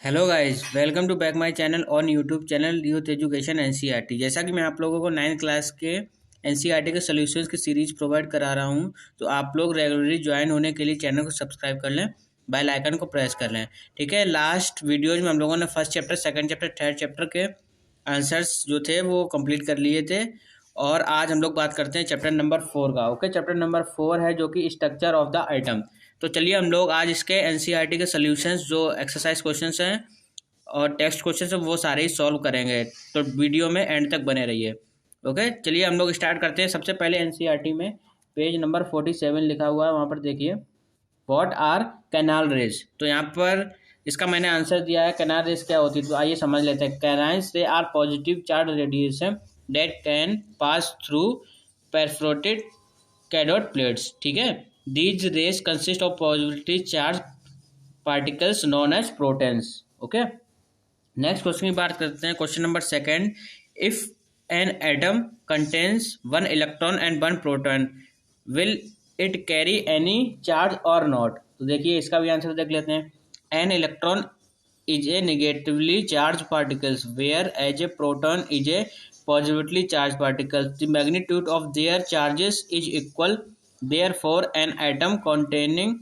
Hello guys, welcome to back my channel on YouTube channel youth education NCERT. जैसा कि मैं आप लोगों को 9th क्लास के एनसीईआरटी के सॉल्यूशंस की सीरीज प्रोवाइड करा रहा हूं, तो आप लोग रेगुलरली ज्वाइन होने के लिए चैनल को सब्सक्राइब कर लें, बेल आइकन को प्रेस कर लें। ठीक है, लास्ट वीडियोज में हम लोगों ने first chapter, second chapter, third chapter के आंसर्स जो थे वो कंप्लीट कर लिए थे। और आज हम लोग बात करते हैं चैप्टर नंबर 4 का। ओके, चैप्टर नंबर 4 है जो कि स्ट्रक्चर ऑफ द आइटम। तो चलिए हम लोग आज इसके एनसीईआरटी के सॉल्यूशंस जो एक्सरसाइज क्वेश्चंस हैं और टेक्स्ट क्वेश्चंस हैं वो सारे ही सॉल्व करेंगे। तो वीडियो में एंड तक बने रहिए। ओके, चलिए हम लोग स्टार्ट करते हैं। सबसे पहले एनसीईआरटी में पेज नंबर 47 लिखा हुआ है, वहाँ पर देखिए व्हाट आर कैनाल रेज। तो यहाँ पर इसका मैंने आंसर दिया है कैनाल रेज क्या होती है। तो आइए समझ लेते हैं। Canines they are positive charge radiation that can pass through perforated cathode plates. ठीक है, these rays consist of positive charge particles known as protons. Okay, next question की बात करते हैं। Question number second, if an atom contains one electron and one proton will it carry any charge और not. तो देखिए इसका भी answer देख लेते हैं। An electron is a negatively charge particles where as a proton is a positively charge particles the magnitude of their charges is equal therefore an atom containing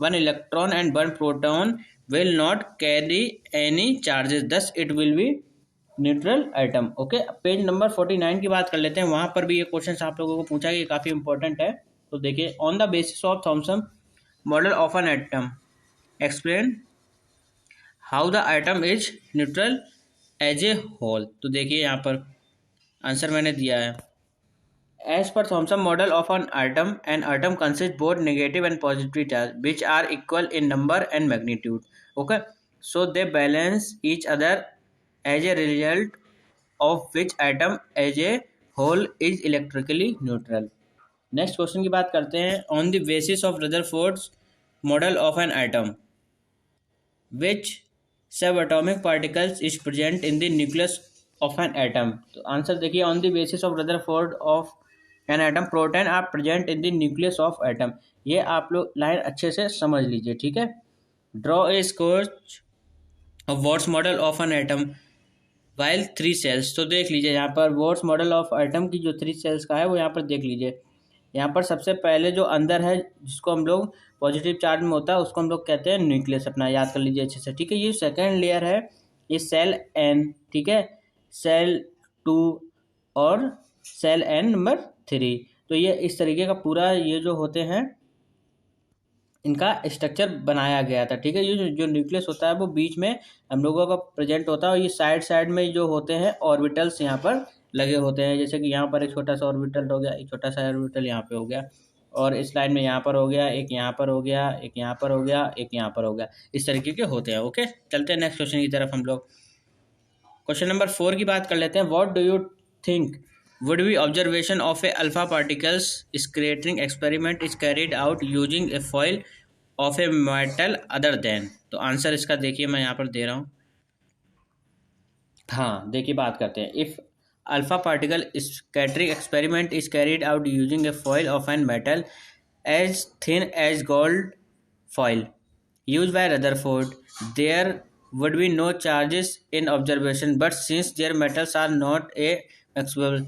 one electron and one proton will not carry any charges, thus it will be neutral atom. Okay, page number 49 की बात कर लेते हैं। वहां पर भी ये question आप लोगों को पूछा गया, काफी इंपॉर्टेंट है। तो देखिए, on the basis of Thomson model of an atom explain how the atom is neutral as a whole. तो देखिए यहाँ पर आंसर मैंने दिया है। As per Thomson model of an atom consists both negative and positive charge, which are equal in number and magnitude. Okay, so they balance each other, as a result of which atom as a whole is electrically neutral. Next question की बात करते हैं। On the basis of Rutherford's model of an atom, which subatomic particles is present in the nucleus of an atom? तो answer देखिए, on the basis of Rutherford of an atom proton are present in the nucleus of atom. ये आप लोग line अच्छे से समझ लीजिए। ठीक है, draw a sketch of watts model of an atom while 3 shells. तो देख लीजिए यहाँ पर वॉट्स मॉडल ऑफ एटम की जो 3 सेल्स का है वो यहाँ पर देख लीजिए। यहाँ पर सबसे पहले जो अंदर है जिसको हम लोग पॉजिटिव चार्ज में होता है उसको हम लोग कहते हैं न्यूक्लियस। अपना याद कर लीजिए अच्छे से। ठीक है, ये सेकेंड लेयर है, ये सेल एन। ठीक है, सेल 2 और सेल एन नंबर 3। तो ये इस तरीके का पूरा ये जो होते हैं इनका स्ट्रक्चर बनाया गया था। ठीक है, ये जो न्यूक्लियस होता है वो बीच में हम लोगों का प्रेजेंट होता है, और ये साइड साइड में जो होते हैं ऑर्बिटल्स यहाँ पर लगे होते हैं। जैसे कि यहाँ पर एक छोटा सा ऑर्बिटल हो गया, एक छोटा सा ऑर्बिटल यहाँ पे हो गया, और इस लाइन में यहाँ पर हो गया, एक यहाँ पर हो गया, एक यहाँ पर हो गया, एक यहाँ पर हो गया। इस तरीके के होते हैं। ओके, चलते हैं नेक्स्ट क्वेश्चन की तरफ हम लोग। क्वेश्चन नंबर 4 की बात कर लेते हैं। What do you think would be observation of a alpha particles scattering experiment is carried out using a foil of a metal other than। तो आंसर इसका देखिए मैं यहाँ पर दे रहा हूँ। हाँ देखिए, बात करते हैं। If alpha particle scattering experiment is carried out using a foil of an metal as thin as gold foil used by Rutherford, there would be no charges in observation, but since their metals are not a mixable,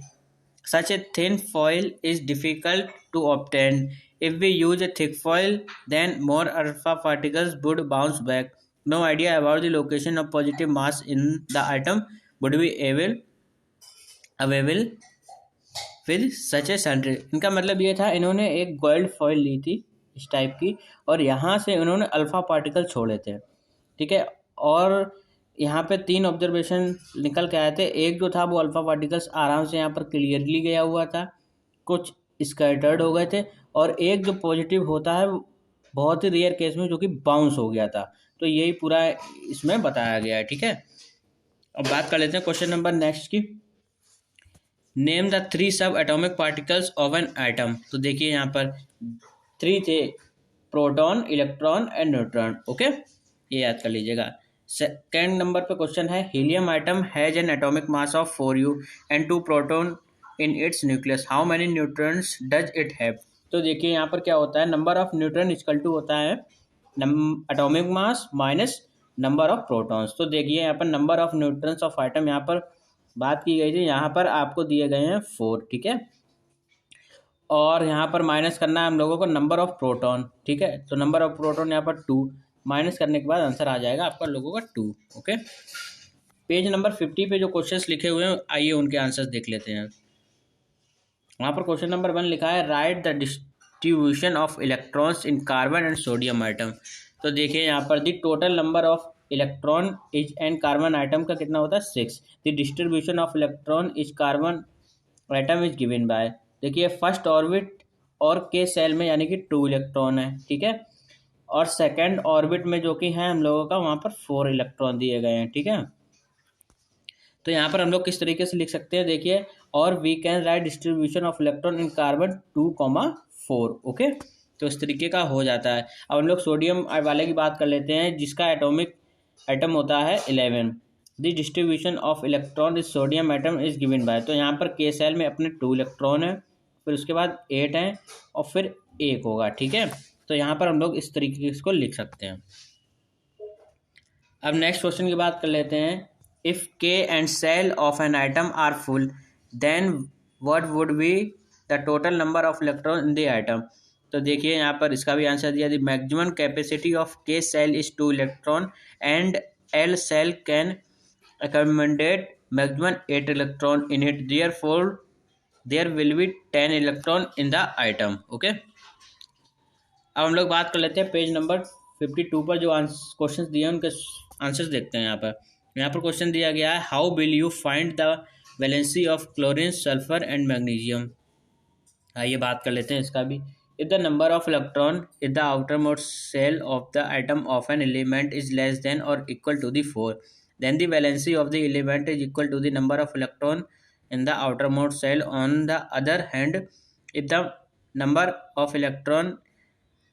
such a thin foil is difficult to obtain. If we use a thick foil, then more alpha particles would bounce back. No idea about the location of positive mass in the atom would be available with such a century। इनका मतलब ये था, इन्होंने एक gold foil ली थी इस type की, और यहाँ से उन्होंने अल्फा पार्टिकल छोड़े थे। ठीक है, और यहाँ पे 3 ऑब्जर्वेशन निकल के आए थे। एक जो था वो अल्फा पार्टिकल्स आराम से यहाँ पर क्लियरली गया हुआ था, कुछ स्कैटर्ड हो गए थे, और एक जो पॉजिटिव होता है बहुत ही रेयर केस में जो कि बाउंस हो गया था। तो यही पूरा इसमें बताया गया है। ठीक है, अब बात कर लेते हैं क्वेश्चन नंबर नेक्स्ट की। Name the 3 subatomic particles of an atom. तो देखिए यहाँ पर 3 थे, proton, electron and neutron. Okay, ये याद कर लीजिएगा। सेकेंड नंबर पे क्वेश्चन है, helium atom has an atomic mass of 4u and 2 proton in its nucleus, how many neutrons does it have. तो देखिए यहाँ पर क्या होता है, number of neutron equal to होता है atomic mass minus number of protons. तो देखिए यहाँ पर number of neutrons of item यहाँ पर बात की गई थी, यहाँ पर आपको दिए गए हैं 4, ठीक है। और यहाँ पर माइनस करना है हम लोगों को नंबर ऑफ प्रोटॉन, ठीक है। तो नंबर ऑफ प्रोटॉन यहाँ पर 2, माइनस करने के बाद आंसर आ जाएगा आपका लोगों का 2। ओके, पेज नंबर 50 पे जो क्वेश्चंस लिखे हुए हैं आइए उनके आंसर्स देख लेते हैं। वहाँ पर क्वेश्चन नंबर 1 लिखा है right the distribution of electrons in carbon and sodium item. तो देखिए यहाँ पर the total number of electron is and carbon atom का कितना होता है 6। The distribution of electron is carbon atom is given by, देखिए फर्स्ट ऑर्बिट और के सेल में यानी कि 2 इलेक्ट्रॉन है, ठीक है। और सेकेंड ऑर्बिट में जो कि है हम लोगों का वहाँ पर 4 इलेक्ट्रॉन दिए गए हैं, ठीक है। तो यहाँ पर हम लोग किस तरीके से लिख सकते हैं, देखिए और we can write distribution of electron in carbon 2,4। Okay, तो इस तरीके का हो जाता है। अब हम लोग सोडियम वाले की बात कर लेते हैं जिसका एटॉमिक एटम होता है 11। द डिस्ट्रीब्यूशन ऑफ इलेक्ट्रॉन इस sodium atom is given by, तो यहाँ पर के सेल में अपने 2 इलेक्ट्रॉन है, फिर उसके बाद 8 हैं और फिर 1 होगा, ठीक है। तो यहाँ पर हम लोग इस तरीके से इसको लिख सकते हैं। अब नेक्स्ट क्वेश्चन की बात कर लेते हैं। If K and shell of an atom are full then what would be the total number of electron in the atom. तो देखिए यहाँ पर इसका भी आंसर दिया, the maximum capacity of K shell is 2 electron and L shell can accommodate maximum 8 electron in it, therefore there will be 10 electron in the item। Okay, अब हम लोग बात कर लेते हैं पेज नंबर 52 पर जो क्वेश्चंस दिए हैं उनके आंसर्स देखते हैं। यहाँ पर क्वेश्चन दिया गया है how will you find the valency of chlorine sulphur and magnesium. आइए बात कर लेते हैं इसका भी। If the number of electron in the outermost cell of the atom of an element is less than or equal to the 4, then the valency of the element is equal to the number of electron in the outermost cell। On the other hand, if the number of electron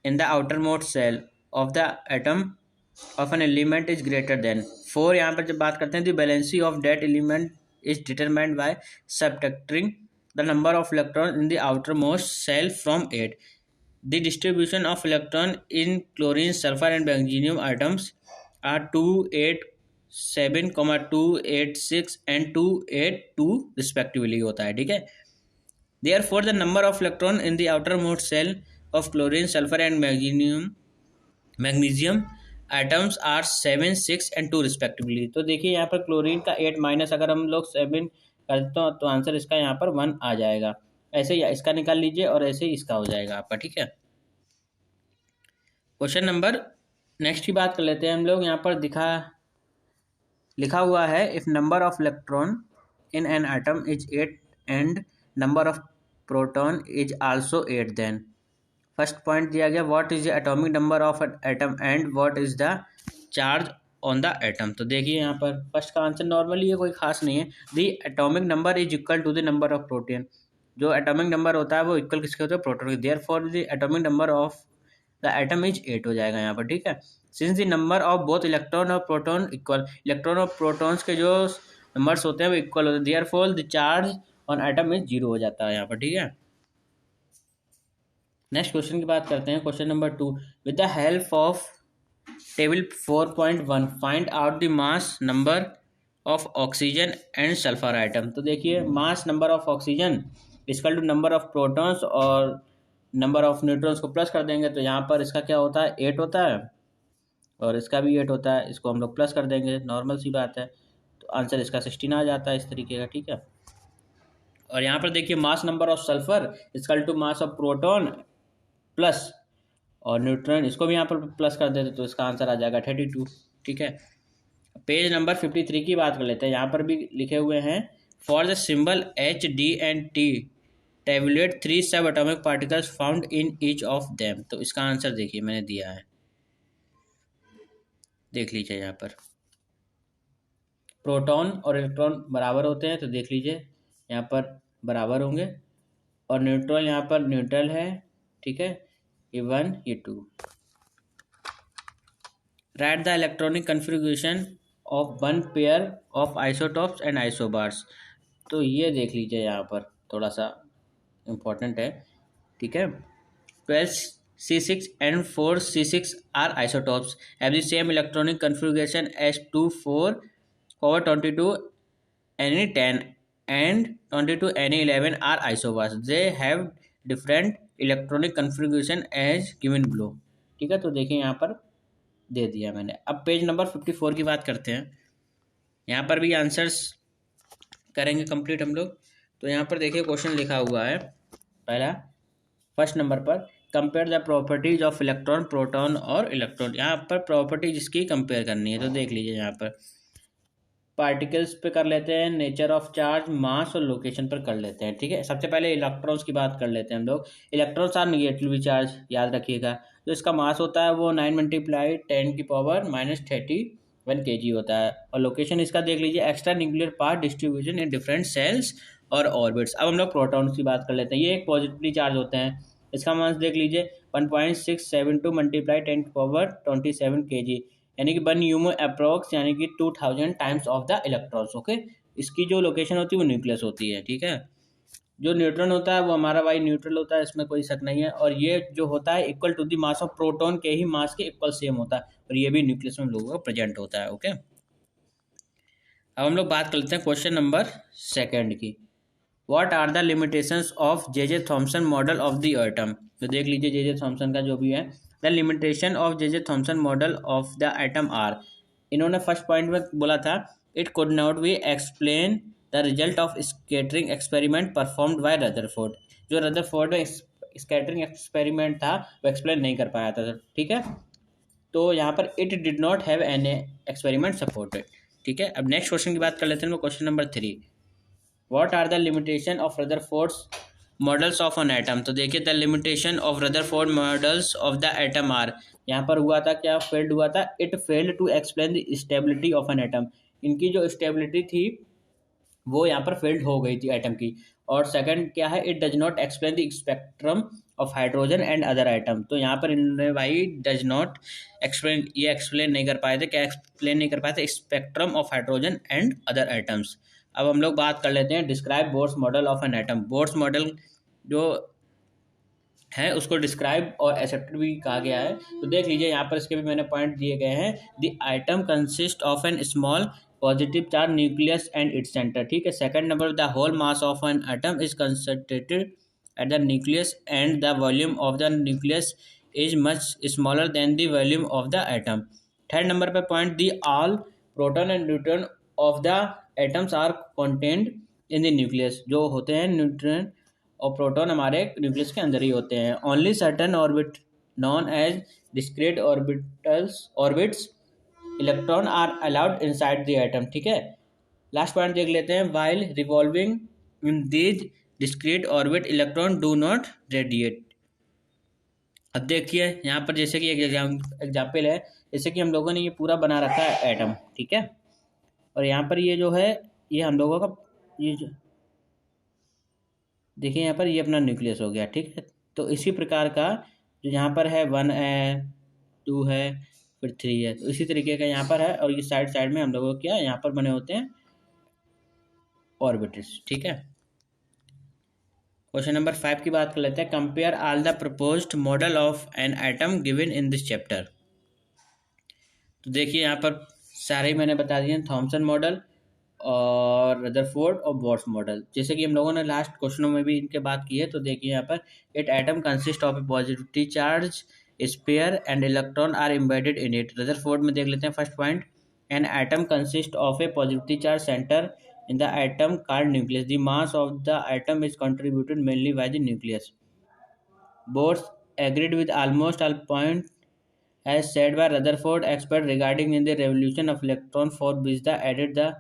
in the outermost cell of the atom of an element is greater than 4, यहाँ पर जब बात करते हैं the valency of that element is determined by subtracting the number of electron in the outermost cell from 8। The distribution of electron in chlorine, sulfur and magnesium atoms are 287, 286 and 282 respectively होता है, ठीक है। Therefore the number of electron in the outermost cell of chlorine, sulfur and magnesium atoms are 7, 6 and 2 respectively। तो देखिए यहाँ पर chlorine का 8 minus अगर हम लोग 7 करते हो तो आंसर इसका यहाँ पर 1 आ जाएगा। ऐसे ही इसका निकाल लीजिए और ऐसे ही इसका हो जाएगा आपका, ठीक है। क्वेश्चन नंबर नेक्स्ट की बात कर लेते हैं हम लोग। यहाँ पर लिखा हुआ है if number of electron in an atom is 8 and number of proton is also 8, then first point दिया गया what is the atomic number of atom and what is the charge on the atom. तो देखिए यहाँ पर first का answer normally है, कोई खास नहीं है। The atomic number is equal to the number of proton, जो एटॉमिक नंबर होता है वो इक्वल किसके होते हैं, प्रोटॉन के। Therefore the atomic number of the atom is 8 हो जाएगा यहाँ पर, ठीक है। Since the number of both electron और प्रोटॉन इक्वल, इलेक्ट्रॉन और प्रोटॉन्स के जो नंबर्स होते हैं वो इक्वल होते हैं, therefore the charge on atom is 0 हो जाता है यहाँ पर, ठीक है। नेक्स्ट क्वेश्चन की बात करते हैं। Question number 2 with the help of table 4.1 find out the mass number of oxygen and sulphur atom. तो देखिए mass number of oxygen equal to number of protons और नंबर ऑफ न्यूट्रॉन्स को plus कर देंगे तो यहाँ पर इसका क्या होता है 8 होता है और इसका भी 8 होता है, इसको हम लोग प्लस कर देंगे, नॉर्मल सी बात है। तो आंसर इसका 16 आ जाता है इस तरीके का, ठीक है। और यहाँ पर देखिए mass number of sulphur equal to mass of proton plus और न्यूट्रॉन, इसको भी यहाँ पर प्लस कर देते तो इसका आंसर आ जाएगा 32, ठीक है। पेज नंबर 53 की बात कर लेते हैं। यहाँ पर भी लिखे हुए हैं for the symbol H, D and T tabulate 3 subatomic particles found in each of them. तो इसका आंसर देखिए मैंने दिया है, देख लीजिए। यहाँ पर प्रोटॉन और इलेक्ट्रॉन बराबर होते हैं तो देख लीजिए यहाँ पर बराबर होंगे और न्यूट्रॉन यहाँ पर न्यूट्रल है, ठीक है, ये 1 ये 2। Right the electronic configuration of 1 pair of isotopes and isobars. तो ये देख लीजिए यहाँ पर थोड़ा सा इम्पोर्टेंट है, ठीक है। 12 C6N4C6 are isotopes, have the same electronic configuration as 2,4 over 22 Ne10 and 22 Ne11 are isobars. They have different electronic configuration as given below. ठीक है, तो देखिए यहाँ पर दे दिया मैंने। अब पेज नंबर 54 की बात करते हैं। यहाँ पर भी आंसर्स करेंगे कंप्लीट हम लोग। तो यहाँ पर देखिए क्वेश्चन लिखा हुआ है पहला, फर्स्ट नंबर पर compare the properties of electron, proton और इलेक्ट्रॉन। यहाँ पर प्रॉपर्टीज इसकी कंपेयर करनी है, तो देख लीजिए यहाँ पर पार्टिकल्स पे कर लेते हैं, नेचर ऑफ चार्ज, मास और लोकेशन पर कर लेते हैं। ठीक है, सबसे पहले इलेक्ट्रॉन्स की बात कर लेते हैं हम लोग। इलेक्ट्रॉन्स आर निगेटिवली चार्ज, याद रखिएगा। जो इसका मास होता है वो 9 × 10⁻⁻31 kg होता है। और लोकेशन इसका देख लीजिए, extra nuclear part distribution in different cells और ऑर्बिट्स। अब हम लोग प्रोटॉन्स की बात कर लेते हैं। ये एक पॉजिटिवली चार्ज होते हैं। इसका मास देख लीजिए 1.672 × 10⁻27 kg, यानी कि 1 यूमो अप्रोक्स, यानी कि 2000 times of the electrons. Okay, इसकी जो लोकेशन होती है वो न्यूक्लियस होती है। ठीक है, जो न्यूट्रॉन होता है वो हमारा भाई न्यूट्रल होता है, इसमें कोई शक नहीं है। और ये जो होता है equal to the mass of proton के ही मास के इक्वल सेम होता है, और ये भी न्यूक्लियस में हम लोगों का प्रेजेंट होता है। ओके, अब हम लोग बात कर लेते हैं क्वेश्चन नंबर 2 की। What are the limitations of J Thomson model of the atom. तो देख लीजिए जे थॉमसन का जो भी है, the limitation of J Thomson model of the atom are. इन्होंने फर्स्ट पॉइंट में बोला था it could not be explain the result of scattering experiment performed by Rutherford. जो रदरफोर्ड में स्कैटरिंग एक्सपेरिमेंट था वो एक्सप्लेन नहीं कर पाया था। ठीक है, तो यहाँ पर it did not have any experiment supported. ठीक है, अब नेक्स्ट क्वेश्चन की बात कर लेते हैं, question number 3। What are the limitation of Rutherford's models of an atom। तो देखिए the limitation of Rutherford models of the atom are. यहाँ पर हुआ था क्या, फेल्ड हुआ था, it failed to explain the stability of an atom. इनकी जो स्टेबिलिटी थी वो यहाँ पर फेल्ड हो गई थी एटम की। और सेकंड क्या है, it does not explain the spectrum of hydrogen and other atom. तो यहाँ पर इन्होंने भाई डज नॉट एक्सप्लेन, ये एक्सप्लेन नहीं कर पाए थे। क्या एक्सप्लेन नहीं कर पाए थे, spectrum of hydrogen and other atoms. अब हम लोग बात कर लेते हैं describe Bohr's model of an atom. Bohr's model जो है उसको डिस्क्राइब और एक्सेप्टेड भी कहा गया है। तो देख लीजिए यहाँ पर इसके भी मैंने पॉइंट दिए गए हैं। The atom consist of an small positive charge nucleus and its centre. ठीक है, second number the whole mass of an atom is concentrated at the nucleus and the volume of the nucleus is much smaller than the volume of the atom. Third number पर point the all proton and neutron of the atoms are contained in the nucleus. जो होते हैं neutron और proton हमारे nucleus के अंदर ही होते हैं। Only certain orbit non as discrete orbits electron are allowed inside the atom. ठीक है, लास्ट पॉइंट देख लेते हैं, while revolving in these discrete orbit electron do not radiate. अब देखिए यहाँ पर जैसे कि एक एग्जाम्पल है, जैसे कि हम लोगों ने ये पूरा बना रखा है एटम। ठीक है, और यहाँ पर ये जो है ये हम लोगों का ये जो देखिए यहाँ पर ये अपना न्यूक्लियस हो गया। ठीक है, तो इसी प्रकार का जो यहाँ पर है 1 है, 2 है, फिर 3 है, तो इसी तरीके का यहाँ पर है। और ये साइड साइड में हम लोगों को क्या यहाँ पर बने होते हैं ऑर्बिटल्स। ठीक है, क्वेश्चन नंबर 5 की बात कर लेते हैं, compare all the proposed model of an atom given in this chapter. तो देखिए यहाँ पर सारे ही मैंने बता दिए, थॉमसन मॉडल और रदरफोर्ड और बोर्स मॉडल। जैसे कि हम लोगों ने लास्ट क्वेश्चनों में भी इनके बात की है। तो देखिए यहाँ पर it atom consist of a positive charge sphere and electron are embedded in it. Rutherford में देख लेते हैं first point, an atom consist of a positive charge centre in the atom called nucleus. The mass of the atom is contributed mainly by the nucleus. Bohr's agreed with almost all point as said by Rutherford expert regarding in the revolution of electron, for which the added the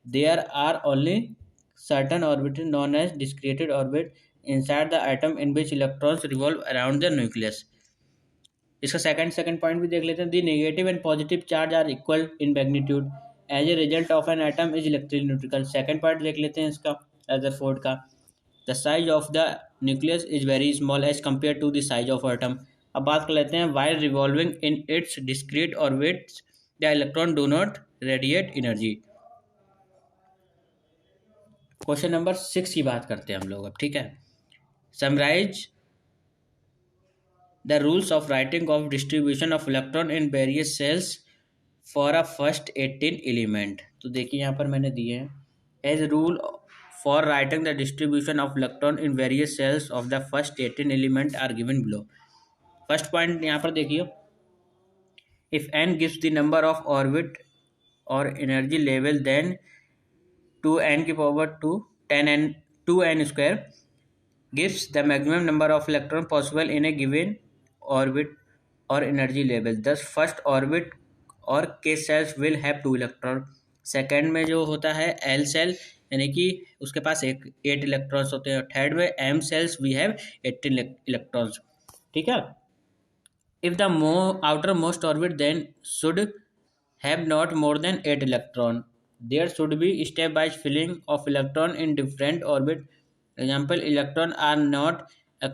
there are only certain orbitals known as discrete orbit inside the atom in which electrons revolve around the nucleus। इसका second point भी देख लेते हैं, the negative and positive charge are equal in magnitude as a result of an atom is electroneutral. Second point देख लेते हैं इसका Rutherford का, the size of the nucleus is very small as compare to the size of atom. अब बात कर लेते हैं, while revolving in its discrete orbits the electron do not radiate energy. Question number 6 की बात करते हैं हम लोग अब। ठीक है, summarise the rules of writing of distribution of electron in various shells for a first 18 element. तो देखिए यहाँ पर मैंने दिए हैं as rule for writing the distribution of electron in various shells of the first 18 element are given below. First point यहाँ पर देखिए, if n gives the number of orbit or energy level, then 2n की power 2 10n 2n square gives the maximum number of electron possible in a given orbit or energy level. Thus first orbit और k cells will have 2 electron। Second में जो होता है l cell यानी कि उसके पास 8 electrons होते हैं। थर्ड में m cells we have 18 electrons. ठीक है। If the outermost orbit then should have not more than 8 electron, there should be stepwise filling of electron in different orbit. Example, electron are not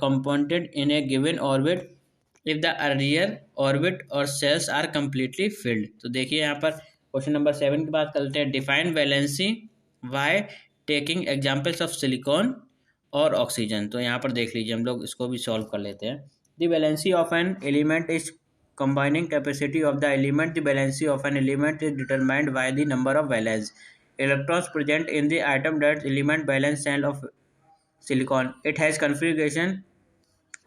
compounded in a given orbit if the earlier orbit or cells are completely filled। तो देखिए यहाँ पर question number 7 की बात करते हैं। Define valency by taking examples of silicon और oxygen. तो यहाँ पर देख लीजिए, हम लोग इसको भी सॉल्व कर लेते हैं। The valency of an element is combining capacity of the element. The valency of an element is determined by the number of valence electrons present in the atom. That element valence shell of silicon, it has configuration,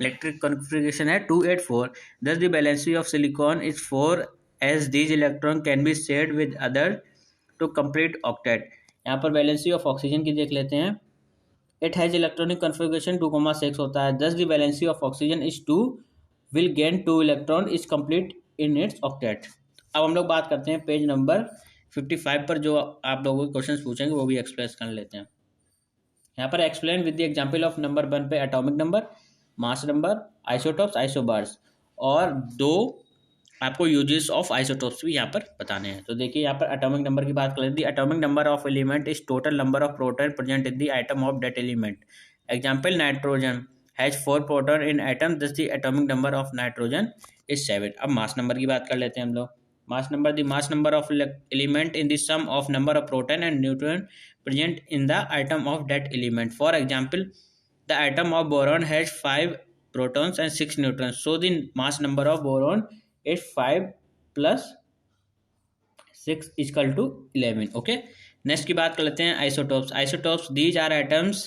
electric configuration है 284. Thus the valency of silicon is 4 as these electron can be shared with other to complete octet। यहाँ पर valency of oxygen की देख लेते हैं। It has electronic configuration 2,6 होता है। दस the valency of oxygen is 2 will gain 2 electron is complete in its octet. अब हम लोग बात करते हैं पेज नंबर 55 पर जो आप लोगों को क्वेश्चन पूछेंगे वो भी एक्सप्रेस कर लेते हैं। यहाँ पर explain with the example of number 1 पे atomic number, mass number, isotopes, isobars और दो आपको यूजेस ऑफ आइसोटॉप्स भी यहाँ पर बताने हैं। तो देखिए यहाँ पर एटॉमिक नंबर की बात करें। The atomic number of element is total number of proton present in the atom of that element. Example, nitrogen has 4 proton in atom, thus the atomic number of nitrogen is 7। अब mass number की बात कर लेते हैं हम लोग। Mass number, the mass number of element in the sum of number of proton and neutron present in the atom of that element. For example, the atom of boron has 5 protons and 6 neutrons, so the mass number of boron is 5 plus 6 is equal to 11। Okay, next की बात कर लेते हैं isotopes. Isotopes, these are atoms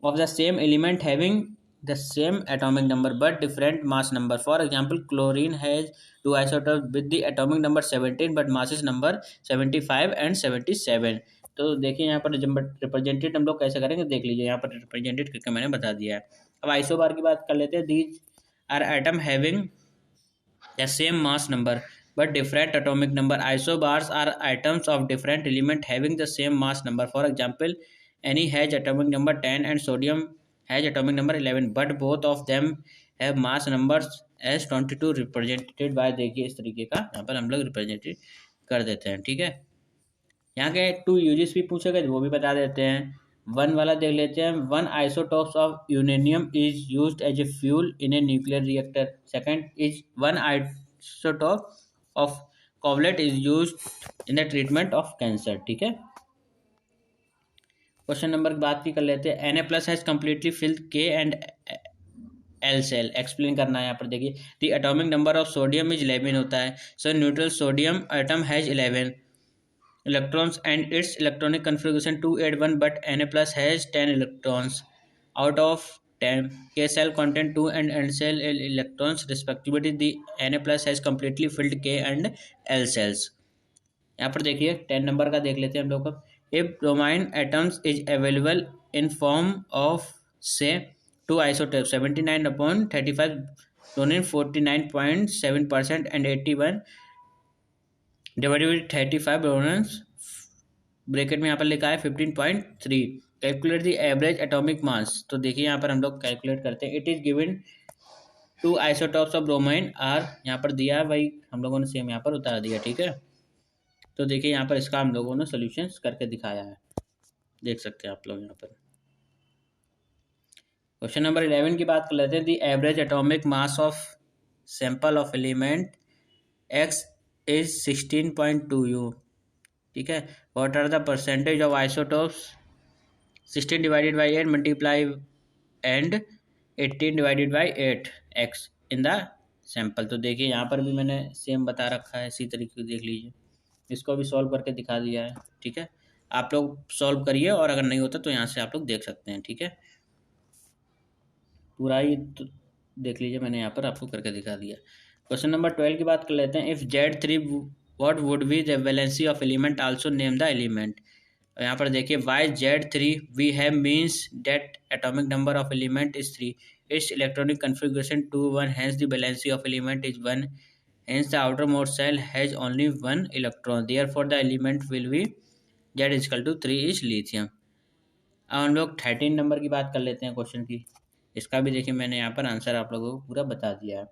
of the same element having the same atomic number but different mass number। For example, chlorine has 2 isotopes with the atomic number 17 but masses number 75 and 77। तो देखिए यहाँ पर represented हम लोग कैसे करेंगे देख लीजिए, यहाँ पर रिप्रेजेंटेड करके मैंने बता दिया है। अब आइसोबार की बात कर लेते हैं। These are atom having the same mass number but different atomic number। Isobars are atoms of different element having the same mass number। For example, Na has atomic number 10 and sodium has atomic number 11 but both of them have mass numbers as 22 represented by, देखिए इस तरीके का यहाँ पर हम लोग represented कर देते हैं। ठीक है, यहाँ के 2 यूजेस भी पूछे गए वो भी बता देते हैं। 1 वाला देख लेते हैं। 1 isotopes of uranium is used as a fuel in a nuclear reactor। Second is 1 isotope of covalent is used in the treatment of cancer। ठीक है, क्वेश्चन नंबर की बात भी कर लेते हैं। Na plus has completely filled K and L shell. Explain करना है यहाँ पर। देखिए, the atomic number of sodium is 11 होता है। So neutral sodium atom has 11 electrons and its electronic configuration 281 but Na plus has 10 electrons out of 10। K cell contain 2 and N cell electrons respectively। The Na plus has completely filled K and L cells। यहाँ पर देखिए 10 number का देख लेते हैं हम लोग। If bromine atoms is available in form of से 2 isotope 79/35, bromine 49.7% and 81 divided with 35 bromine bracket में यहाँ पर लिखा है 15.3। Calculate the average atomic mass. तो देखिए यहाँ पर हम लोग कैलकुलेट करते हैं। It is given 2 isotopes of bromine are, यहाँ पर दिया है भाई, हम लोगों ने सेम यहाँ पर उतार दिया। ठीक है, तो देखिए यहाँ पर इसका हम लोगों ने सॉल्यूशंस करके दिखाया है, देख सकते हैं आप लोग यहाँ पर। क्वेश्चन नंबर 11 की बात कर लेते हैं। The average atomic mass of sample of element X is 16.2 U। ठीक है, what are the percentage of isotopes? 16 divided by 8 multiply and 18 divided by 8x in the sample. तो देखिए यहाँ पर भी मैंने सेम बता रखा है, इसी तरीके से देख लीजिए, इसको भी सॉल्व करके दिखा दिया है। ठीक है, आप लोग सॉल्व करिए और अगर नहीं होता तो यहाँ से आप लोग देख सकते हैं। ठीक है, पूरा ही तो देख लीजिए, मैंने यहाँ पर आपको करके दिखा दिया। क्वेश्चन नंबर 12 की बात कर लेते हैं। If Z3 what would be the valency of element, also name the element. यहाँ पर देखिए why Z3 we have means that atomic number of element is 3, its electronic configuration 2 1, hence the valency of element is 1, hence the outermost shell has only 1 electron, therefore the element will be Z is equal to 3 is lithium। अब हम लोग 13 number की बात कर लेते हैं question की। इसका भी देखिए मैंने यहाँ पर आंसर आप लोगों को पूरा बता दिया है।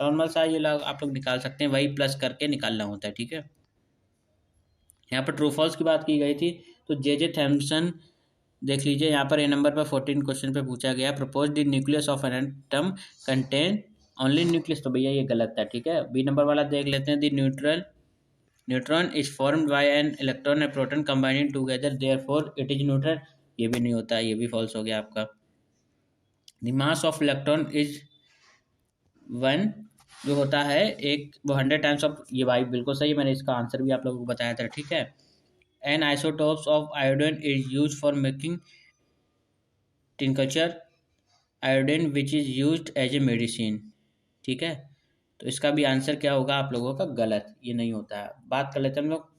नॉर्मल सा ये लोग आप लोग निकाल सकते हैं, वही प्लस करके निकालना होता है। ठीक है, यहाँ पर ट्रू फॉल्स की बात की गई थी, तो जे थॉम्सन देख लीजिए यहाँ पर ए नंबर पर 14 क्वेश्चन पे पूछा गया, propose the nucleus of an atom contain only nucleus, तो भैया ये गलत है। ठीक है, बी नंबर वाला देख लेते हैं, the neutron is formed by an electron and proton combining together, therefore it is neutral, ये भी नहीं होता, ये भी फॉल्स हो गया आपका। The mass of electron is 1, जो होता है एक, वो 100 टाइम्स ऑफ, ये भाई बिल्कुल सही है, मैंने इसका आंसर भी आप लोगों को बताया था। ठीक है, an isotopes of iodine is use for making tincture iodine which is use as a medicine. ठीक है, तो इसका भी आंसर क्या होगा आप लोगों का, गलत, ये नहीं होता है। बात कर लेते हैं हम लोग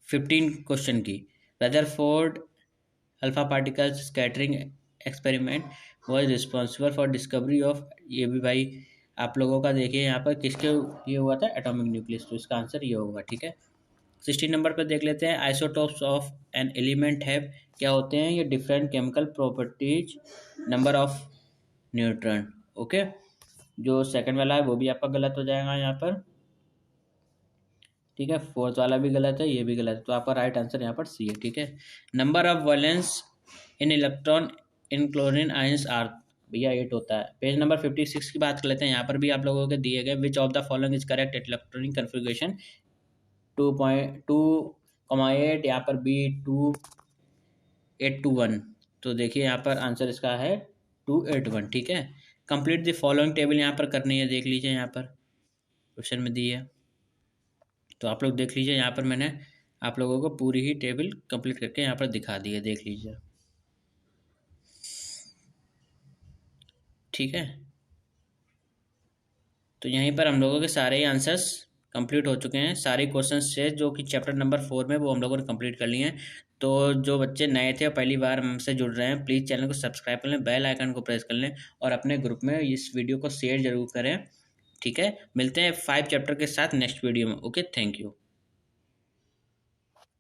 15 क्वेश्चन की। Rutherford alpha particles scattering experiment was responsible for discovery of, ये भी भाई आप लोगों का देखिए यहाँ पर किसके ये हुआ था, एटॉमिक न्यूक्लियस, तो इसका आंसर ये होगा। ठीक है, 16 नंबर पर देख लेते हैं, isotopes of an element have, क्या होते हैं ये, different chemical properties, number of neutron. Okay, जो सेकंड वाला है वो भी आपका गलत हो जाएगा यहाँ पर। ठीक है, फोर्थ वाला भी गलत है, ये भी गलत है, तो आपका राइट आंसर यहाँ पर सी है। ठीक है, number of valence in electron in chlorine ions are, भैया 8 होता है। पेज नंबर 56 की बात कर लेते हैं, यहाँ पर भी आप लोगों के दिए गए, which of the following is correct electronic configuration 2.2,8, यहाँ पर बी 2,821, तो देखिए यहाँ पर आंसर इसका है 281। ठीक है, कंप्लीट द फॉलोइंग टेबल यहाँ पर करनी है, देख लीजिए यहाँ पर क्वेश्चन में दी है, तो आप लोग देख लीजिए, यहाँ पर मैंने आप लोगों को पूरी ही टेबल कंप्लीट करके यहाँ पर दिखा दी है, देख लीजिए। ठीक है, तो यहीं पर हम लोगों के सारे ही आंसर्स कंप्लीट हो चुके हैं, सारे क्वेश्चन से जो कि चैप्टर नंबर 4 में, वो हम लोगों ने कंप्लीट कर लिए हैं। तो जो बच्चे नए थे और पहली बार हमसे जुड़ रहे हैं, प्लीज़ चैनल को सब्सक्राइब कर लें, बेल आइकन को प्रेस कर लें और अपने ग्रुप में इस वीडियो को शेयर जरूर करें। ठीक है, मिलते हैं 5 चैप्टर के साथ नेक्स्ट वीडियो में। Okay, thank you.